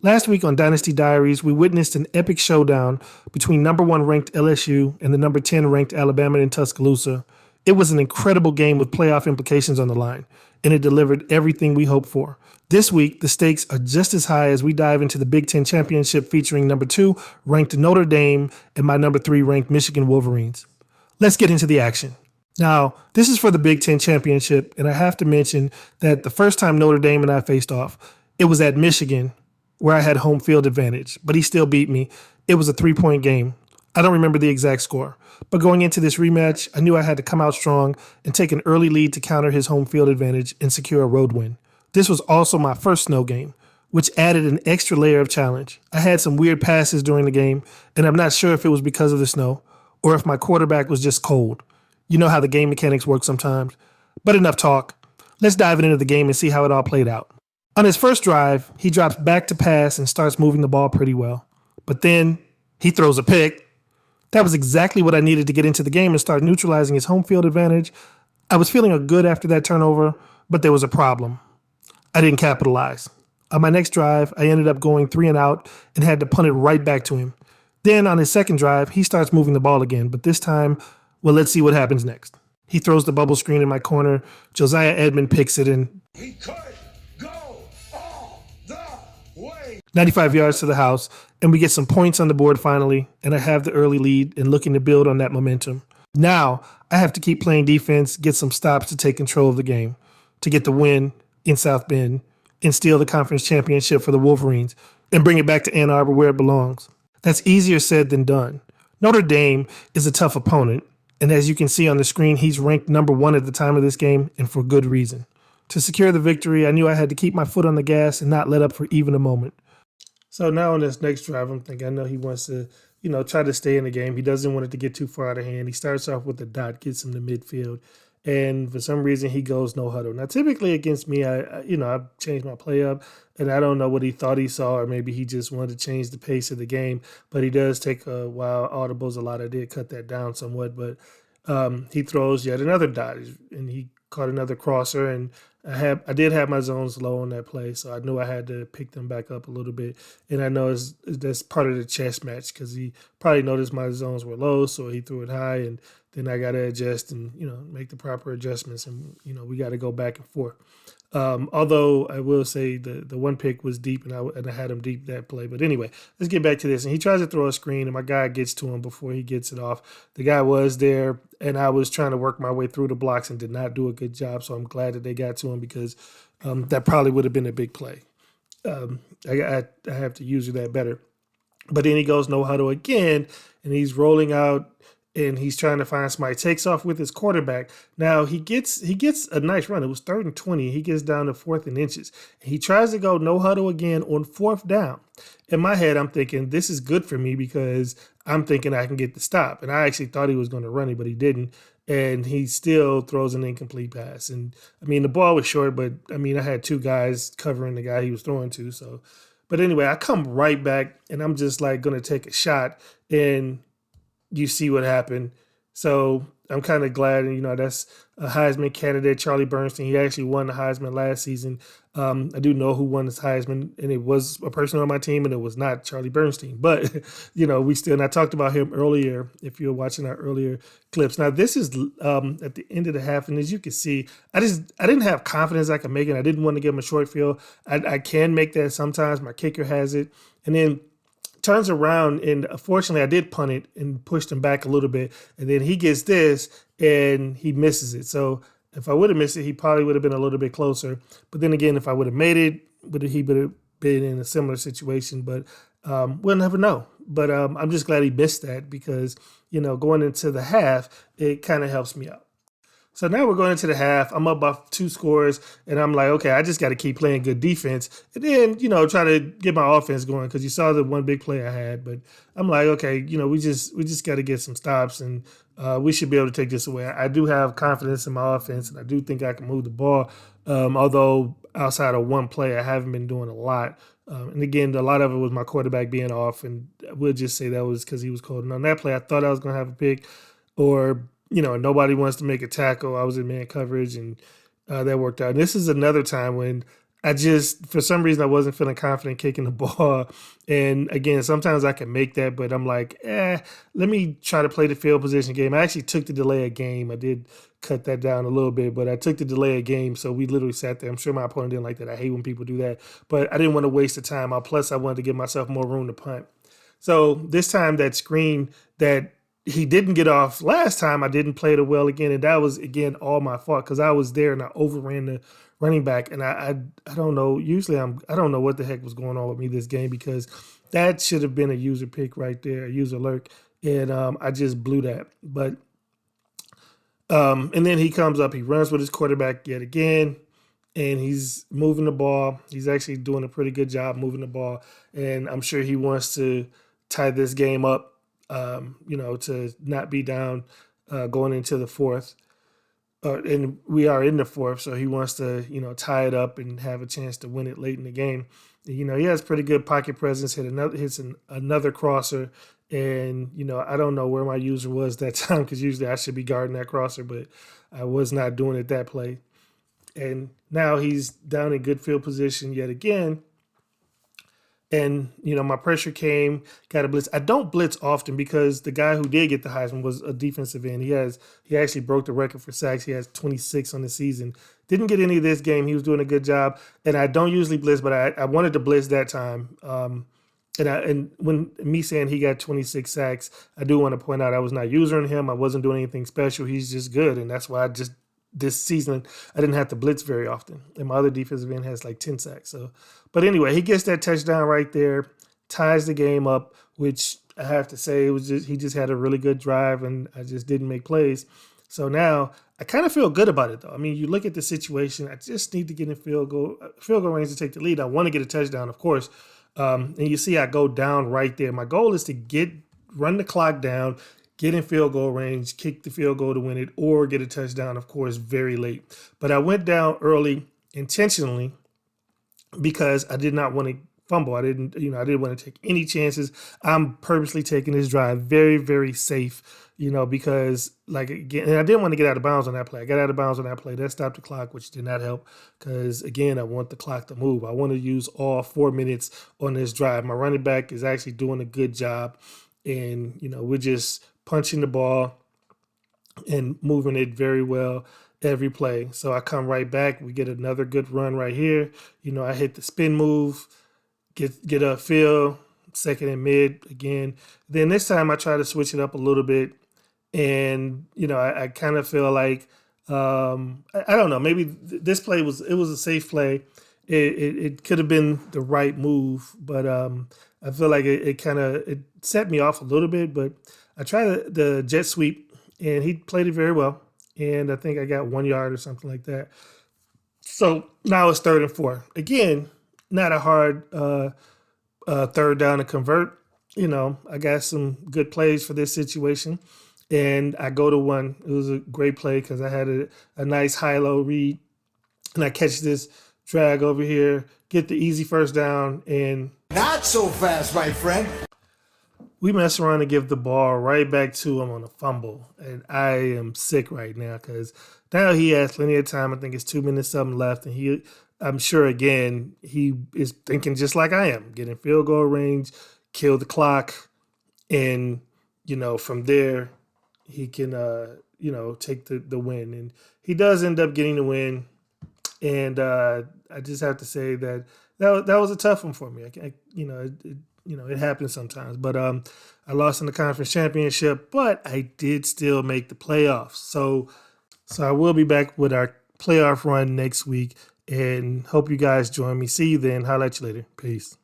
Last week on Dynasty Diaries, we witnessed an epic showdown between number 1 ranked LSU and the number 10 ranked Alabama in Tuscaloosa. It was an incredible game with playoff implications on the line, and it delivered everything we hoped for. This week, the stakes are just as high as we dive into the Big Ten Championship featuring number 2 ranked Notre Dame and my number 3 ranked Michigan Wolverines. Let's get into the action. Now, this is for the Big Ten Championship, and I have to mention that the first time Notre Dame and I faced off, it was at Michigan, where I had home field advantage, but he still beat me. It was a 3-point game. I don't remember the exact score, but going into this rematch, I knew I had to come out strong and take an early lead to counter his home field advantage and secure a road win. This was also my first snow game, which added an extra layer of challenge. I had some weird passes during the game, and I'm not sure if it was because of the snow or if my quarterback was just cold. You know how the game mechanics work sometimes. But enough talk. Let's dive into the game and see how it all played out. On his first drive, he drops back to pass and starts moving the ball pretty well. But then he throws a pick. That was exactly what I needed to get into the game and start neutralizing his home field advantage. I was feeling good after that turnover, but there was a problem. I didn't capitalize. On my next drive, I ended up going 3 and out and had to punt it right back to him. Then on his second drive, he starts moving the ball again, but this time, well, let's see what happens next. He throws the bubble screen in my corner. Josiah Edmond picks it and he could go all the way. 95 yards to the house, and we get some points on the board finally, and I have the early lead and looking to build on that momentum. Now, I have to keep playing defense, get some stops to take control of the game, to get the win in South Bend, and steal the conference championship for the Wolverines, and bring it back to Ann Arbor where it belongs. That's easier said than done. Notre Dame is a tough opponent, and as you can see on the screen, he's ranked number 1 at the time of this game, and for good reason. To secure the victory, I knew I had to keep my foot on the gas and not let up for even a moment. So now on this next drive, I'm thinking, I know he wants to, try to stay in the game. He doesn't want it to get too far out of hand. He starts off with a dot, gets him to midfield, and for some reason he goes no huddle. Now, typically against me, I've changed my play up, and I don't know what he thought he saw, or maybe he just wanted to change the pace of the game. But he does take a while audibles a lot. I did cut that down somewhat, but he throws yet another dot, and he caught another crosser, and I did have my zones low on that play, so I knew I had to pick them back up a little bit. And I know that's part of the chess match because he probably noticed my zones were low, so he threw it high, and then I got to adjust and make the proper adjustments, and we got to go back and forth. Although I will say the one pick was deep, and I had him deep that play. But anyway, let's get back to this. And he tries to throw a screen, and my guy gets to him before he gets it off. The guy was there, and I was trying to work my way through the blocks and did not do a good job. So I'm glad that they got to him because that probably would have been a big play. I have to use that better. But then he goes no huddle again, and he's rolling out, and he's trying to find somebody. Takes off with his quarterback. Now he gets a nice run. It was 3rd and 20. He gets down to 4th and inches. He tries to go no huddle again on 4th down. In my head, I'm thinking this is good for me because I'm thinking I can get the stop. And I actually thought he was going to run it, but he didn't. And he still throws an incomplete pass. And the ball was short, but I had 2 guys covering the guy he was throwing to. So, but anyway, I come right back, and I'm just like going to take a shot, and you see what happened. So I'm kind of glad, that's a Heisman candidate, Charlie Bernstein. He actually won the Heisman last season. I do know who won this Heisman, and it was a person on my team, and it was not Charlie Bernstein. But, we still, and I talked about him earlier, if you're watching our earlier clips. Now, this is at the end of the half, and as you can see, I didn't have confidence I could make it. I didn't want to give him a short field. I can make that sometimes. My kicker has it. And then turns around, and fortunately I did punt it and pushed him back a little bit, and then he gets this and he misses it. So if I would have missed it, he probably would have been a little bit closer. But then again, if I would have made it, he would have been in a similar situation. But we'll never know. But I'm just glad he missed that because going into the half, it kind of helps me out. So now we're going into the half. I'm up by 2 scores, and I'm like, okay, I just got to keep playing good defense. And then, try to get my offense going because you saw the one big play I had. But I'm like, okay, we just got to get some stops, and we should be able to take this away. I do have confidence in my offense, and I do think I can move the ball. Although outside of one play, I haven't been doing a lot. And again, a lot of it was my quarterback being off, and we'll just say that was because he was cold. And on that play, I thought I was going to have a pick, or nobody wants to make a tackle. I was in man coverage, and that worked out. And this is another time when for some reason, I wasn't feeling confident kicking the ball. And again, sometimes I can make that, but I'm like, let me try to play the field position game. I actually took the delay of game. I did cut that down a little bit, but I took the delay of game. So we literally sat there. I'm sure my opponent didn't like that. I hate when people do that, but I didn't want to waste the time. Plus, I wanted to give myself more room to punt. So this time, that screen that he didn't get off last time, I didn't play it well again. And that was, again, all my fault because I was there and I overran the running back. And I don't know. Usually I don't know what the heck was going on with me this game because that should have been a user pick right there, a user lurk. And I just blew that. But and then he comes up, he runs with his quarterback yet again, and he's moving the ball. He's actually doing a pretty good job moving the ball. And I'm sure he wants to tie this game up, to not be down going into the fourth. And we are in the fourth, so he wants to, tie it up and have a chance to win it late in the game. He has pretty good pocket presence, hits another crosser. And, I don't know where my user was that time because usually I should be guarding that crosser, but I was not doing it that play. And now he's down in good field position yet again. And, my pressure came, got a blitz. I don't blitz often because the guy who did get the Heisman was a defensive end. He actually broke the record for sacks. He has 26 on the season. Didn't get any of this game. He was doing a good job. And I don't usually blitz, but I wanted to blitz that time. And when me saying he got 26 sacks, I do want to point out I was not using him. I wasn't doing anything special. He's just good. And that's why this season, I didn't have to blitz very often. And my other defensive end has like 10 sacks. So, but anyway, he gets that touchdown right there, ties the game up, which I have to say he just had a really good drive and I just didn't make plays. So now I kind of feel good about it though. I mean, you look at the situation, I just need to get in field goal range to take the lead. I want to get a touchdown, of course. And you see I go down right there. My goal is to run the clock down, get in field goal range, kick the field goal to win it, or get a touchdown, of course, very late. But I went down early intentionally because I did not want to fumble. I didn't want to take any chances. I'm purposely taking this drive very, very safe, because again, and I didn't want to get out of bounds on that play. I got out of bounds on that play. That stopped the clock, which did not help because, again, I want the clock to move. I want to use all 4 minutes on this drive. My running back is actually doing a good job. And, we're just punching the ball and moving it very well every play. So I come right back. We get another good run right here. I hit the spin move, get a field, second and mid again. Then this time I try to switch it up a little bit. And, I kind of feel like, I don't know, maybe this play was a safe play. It could have been the right move, but I feel like it set me off a little bit, but I tried the jet sweep and he played it very well. And I think I got 1 yard or something like that. So now it's 3rd and 4. Again, not a hard third down to convert. I got some good plays for this situation. And I go to one. It was a great play because I had a nice high-low read. And I catch this drag over here, get the easy first down, and Not so fast, my friend. we mess around and give the ball right back to him on a fumble. And I am sick right now because now he has plenty of time. I think it's 2 minutes something left. And I'm sure, again, he is thinking just like I am, get in field goal range, kill the clock. And, from there, he can, take the win. And he does end up getting the win. And I just have to say that was a tough one for me. It happens sometimes. But I lost in the conference championship, but I did still make the playoffs. So I will be back with our playoff run next week, and hope you guys join me. See you then. Holla at you later. Peace.